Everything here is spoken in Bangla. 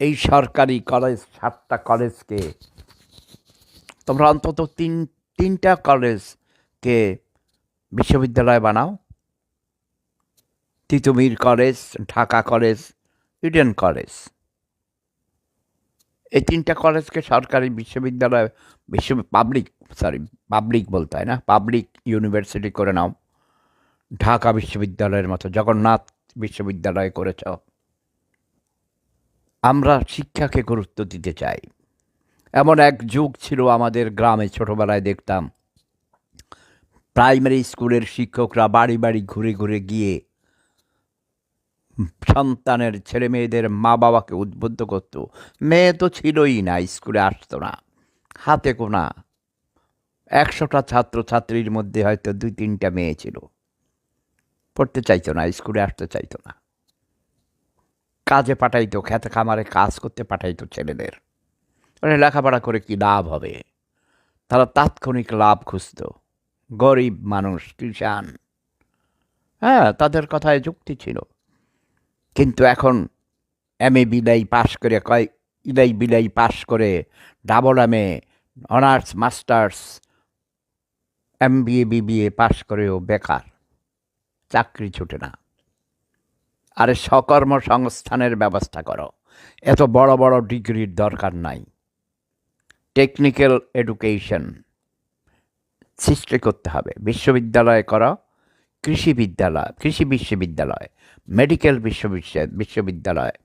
এই সরকারি কলেজ 7টা কলেজকে তোমরা অন্তত তিনটা কলেজকে বিশ্ববিদ্যালয় বানাও। Titumir college, Dhaka college, Eden college, এই 3টা কলেজকে সরকারি বিশ্ববিদ্যালয় পাবলিক বলতে হয় না, পাবলিক ইউনিভার্সিটি করে নাও। ঢাকা বিশ্ববিদ্যালয়ের মতো, জগন্নাথ বিশ্ববিদ্যালয় করেছ। আমরা শিক্ষাকে গুরুত্ব দিতে চাই। এমন এক যুগ ছিল আমাদের গ্রামে, ছোটবেলায় দেখতাম প্রাইমারি স্কুলের শিক্ষকরা বাড়ি বাড়ি ঘুরে ঘুরে গিয়ে সন্তানের ছেলে মেয়েদের মা বাবাকে উদ্বুদ্ধ করত। মেয়ে তো ছিলই না, স্কুলে আসতো না, হাতে গোনা 100টা ছাত্রছাত্রীর মধ্যে হয়তো 2-3টা মেয়ে ছিল। পড়তে চাইতো না, স্কুলে আসতে চাইতো না, কাজে পাঠাইতো, খেতে খামারে কাজ করতে পাঠাইতো ছেলেদের। মানে লেখাপড়া করে কি লাভ হবে? তারা তাৎক্ষণিক লাভ খুঁজত। গরিব মানুষ, কৃষাণ, হ্যাঁ, তাদের কথায় যুক্তি ছিল। কিন্তু এখন এমএ বিলাই পাশ করে ইলাই বিলাই পাশ করে, double MA, honours masters, MBA BBA pass করেও বেকার, চাকরি ছুটে না। আরে স্বকর্মসংস্থানের ব্যবস্থা করো, এত বড় বড় ডিগ্রির দরকার নাই। টেকনিক্যাল এডুকেশন সৃষ্টি করতে হবে, বিশ্ববিদ্যালয় করো, কৃষি বিশ্ববিদ্যালয়, মেডিকেল বিশ্ববিদ্যালয়,